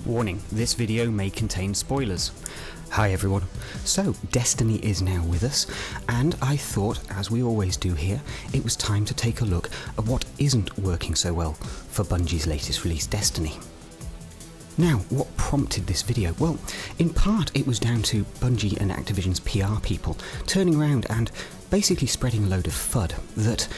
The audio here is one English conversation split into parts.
Warning, this video may contain spoilers. Hi everyone. So, Destiny is now with us, and I thought, as we always do here, it was time to take a look at what isn't working so well for Bungie's latest release, Destiny. Now, what prompted this video? Well, in part it was down to Bungie and Activision's PR people turning around and basically spreading a load of FUD that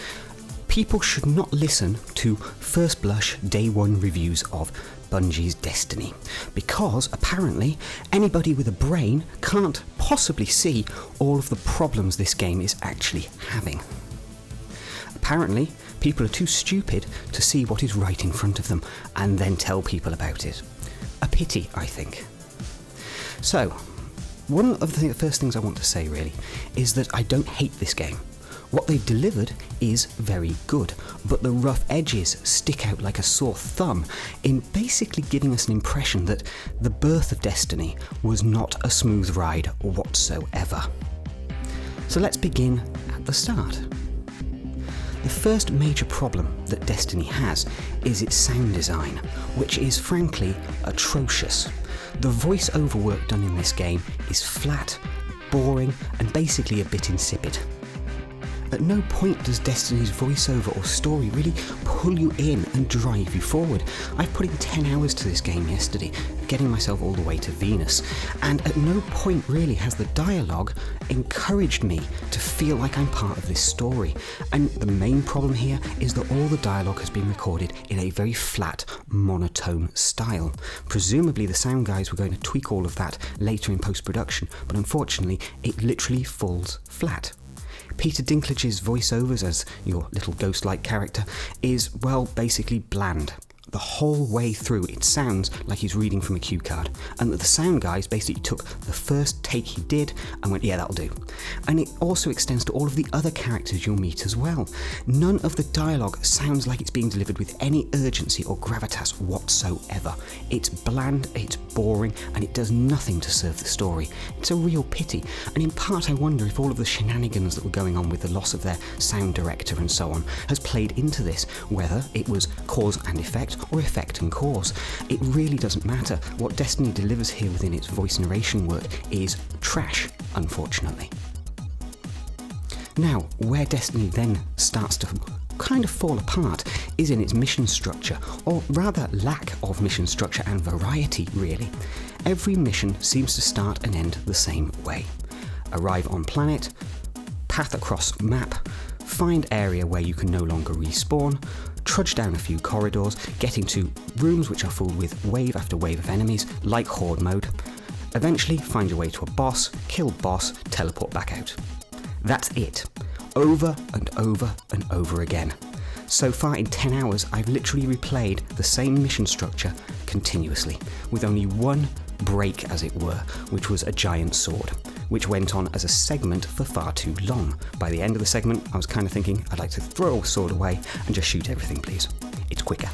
people should not listen to first blush day one reviews of Bungie's Destiny, because apparently anybody with a brain can't possibly see all of the problems this game is actually having. Apparently, people are too stupid to see what is right in front of them and then tell people about it. A pity, I think. So, one of the first things I want to say really is that I don't hate this game. What they've delivered is very good, but the rough edges stick out like a sore thumb in basically giving us an impression that the birth of Destiny was not a smooth ride whatsoever. So let's begin at the start. The first major problem that Destiny has is its sound design, which is frankly atrocious. The voice-over work done in this game is flat, boring, and basically a bit insipid. At no point does Destiny's voiceover or story really pull you in and drive you forward. I've put in 10 hours to this game yesterday, getting myself all the way to Venus, and at no point really has the dialogue encouraged me to feel like I'm part of this story. And the main problem here is that all the dialogue has been recorded in a very flat, monotone style. Presumably the sound guys were going to tweak all of that later in post-production, but unfortunately it literally falls flat. Peter Dinklage's voiceovers as your little ghost-like character is, well, basically bland. The whole way through it sounds like he's reading from a cue card, and that the sound guys basically took the first take he did and went, yeah, that'll do. And it also extends to all of the other characters you'll meet as well. None of the dialogue sounds like it's being delivered with any urgency or gravitas whatsoever. It's bland, it's boring, and it does nothing to serve the story. It's a real pity, and in part I wonder if all of the shenanigans that were going on with the loss of their sound director and so on has played into this, whether it was cause and effect or effect and cause. It really doesn't matter. What Destiny delivers here within its voice narration work is trash, unfortunately. Now, where Destiny then starts to kind of fall apart is in its mission structure, or rather lack of mission structure and variety, really. Every mission seems to start and end the same way. Arrive on planet, path across map, find area where you can no longer respawn, trudge down a few corridors, getting to rooms which are filled with wave after wave of enemies, like Horde mode. Eventually find your way to a boss, kill boss, teleport back out. That's it. Over and over and over again. So far in 10 hours I've literally replayed the same mission structure continuously, with only one break as it were, which was a giant sword, which went on as a segment for far too long. By the end of the segment, I was kind of thinking, I'd like to throw a sword away and just shoot everything, please. It's quicker.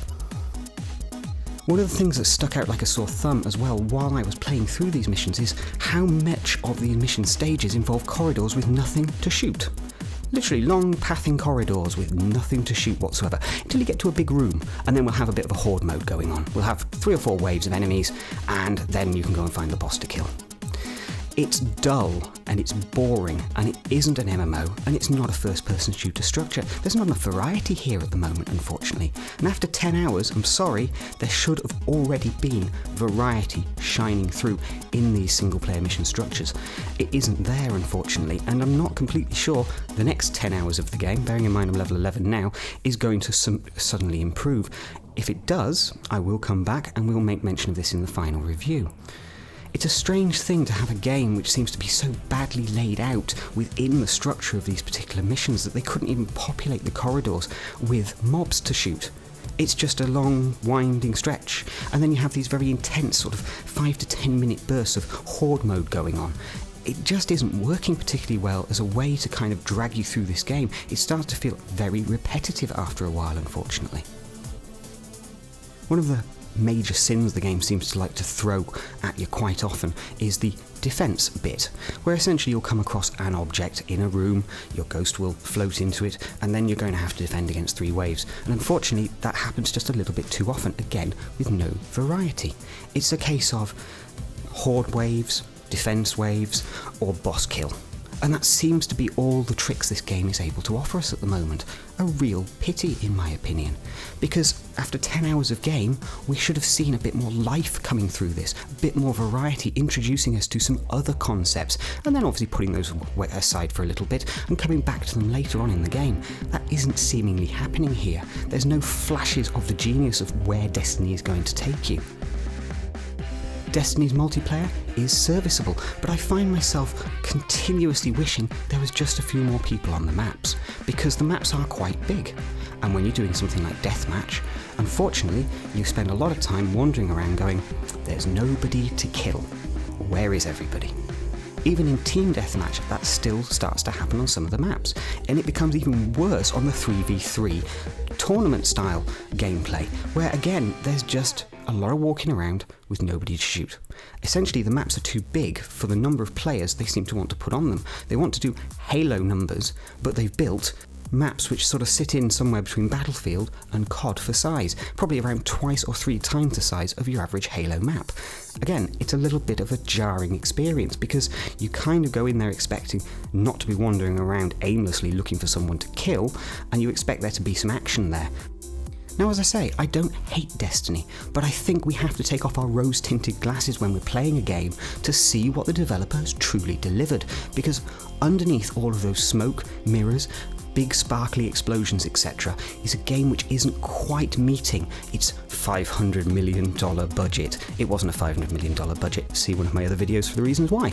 One of the things that stuck out like a sore thumb as well while I was playing through these missions is how much of the mission stages involve corridors with nothing to shoot. Literally long pathing corridors with nothing to shoot whatsoever, until you get to a big room, and then we'll have a bit of a horde mode going on. We'll have 3 or 4 waves of enemies, and then you can go and find the boss to kill. It's dull, and it's boring, and it isn't an MMO, and it's not a first-person shooter structure. There's not enough variety here at the moment, unfortunately. And after 10 hours, I'm sorry, there should have already been variety shining through in these single-player mission structures. It isn't there, unfortunately, and I'm not completely sure the next 10 hours of the game, bearing in mind I'm level 11 now, is going to suddenly improve. If it does, I will come back and we'll make mention of this in the final review. It's a strange thing to have a game which seems to be so badly laid out within the structure of these particular missions that they couldn't even populate the corridors with mobs to shoot. It's just a long, winding stretch, and then you have these very intense sort of 5 to 10 minute bursts of horde mode going on. It just isn't working particularly well as a way to kind of drag you through this game. It starts to feel very repetitive after a while, unfortunately. One of the major sins the game seems to like to throw at you quite often is the defense bit, where essentially you'll come across an object in a room, your ghost will float into it, and then you're going to have to defend against 3 waves. And unfortunately, that happens just a little bit too often, again, with no variety. It's a case of horde waves, defense waves, or boss kill. And that seems to be all the tricks this game is able to offer us at the moment. A real pity, in my opinion. Because after 10 hours of game, we should have seen a bit more life coming through this, a bit more variety, introducing us to some other concepts, and then obviously putting those aside for a little bit and coming back to them later on in the game. That isn't seemingly happening here. There's no flashes of the genius of where Destiny is going to take you. Destiny's multiplayer is serviceable, but I find myself continuously wishing there was just a few more people on the maps, because the maps are quite big, and when you're doing something like Deathmatch, unfortunately you spend a lot of time wandering around going, there's nobody to kill. Where is everybody? Even in Team Deathmatch, that still starts to happen on some of the maps, and it becomes even worse on the 3v3 tournament-style gameplay, where again, there's just a lot of walking around with nobody to shoot. Essentially, the maps are too big for the number of players they seem to want to put on them. They want to do Halo numbers, but they've built maps which sort of sit in somewhere between Battlefield and COD for size, probably around 2 or 3 times the size of your average Halo map. Again, it's a little bit of a jarring experience, because you kind of go in there expecting not to be wandering around aimlessly looking for someone to kill, and you expect there to be some action there. Now, as I say, I don't hate Destiny, but I think we have to take off our rose-tinted glasses when we're playing a game to see what the developer has truly delivered, because underneath all of those smoke, mirrors, big sparkly explosions, etc., is a game which isn't quite meeting its $500 million budget. It wasn't a $500 million budget. See one of my other videos for the reasons why.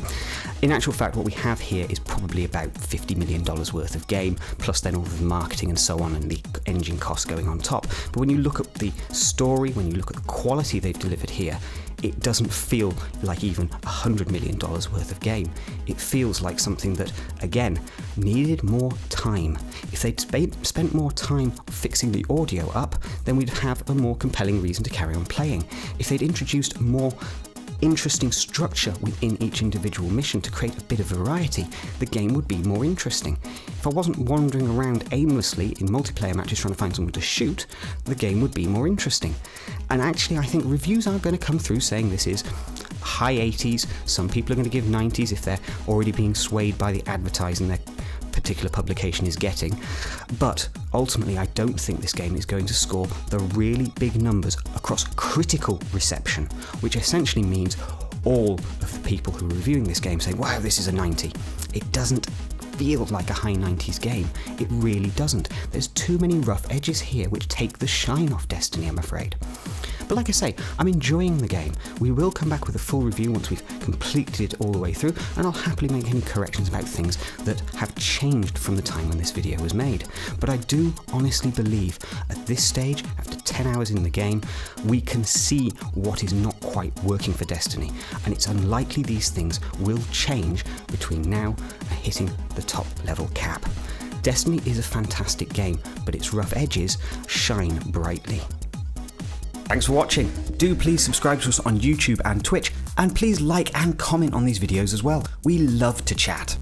In actual fact, what we have here is probably about $50 million worth of game, plus then all of the marketing and so on and the engine costs going on top. But when you look at the story, when you look at the quality they've delivered here, it doesn't feel like even $100 million worth of game. It feels like something that, again, needed more time. If they'd spent more time fixing the audio up, then we'd have a more compelling reason to carry on playing. If they'd introduced more interesting structure within each individual mission to create a bit of variety, the game would be more interesting. If I wasn't wandering around aimlessly in multiplayer matches trying to find someone to shoot, the game would be more interesting. And actually, I think reviews are going to come through saying this is high 80s, some people are going to give 90s if they're already being swayed by the advertising their particular publication is getting, but ultimately I don't think this game is going to score the really big numbers across critical reception, which essentially means all of the people who are reviewing this game say, wow, this is a 90. It doesn't feel like a high 90s game. It really doesn't. There's too many rough edges here which take the shine off Destiny, I'm afraid. But like I say, I'm enjoying the game. We will come back with a full review once we've completed it all the way through, and I'll happily make any corrections about things that have changed from the time when this video was made. But I do honestly believe at this stage, after 10 hours in the game, we can see what is not quite working for Destiny, and it's unlikely these things will change between now and hitting the top level cap. Destiny is a fantastic game, but its rough edges shine brightly. Thanks for watching. Do please subscribe to us on YouTube and Twitch, and please like and comment on these videos as well. We love to chat.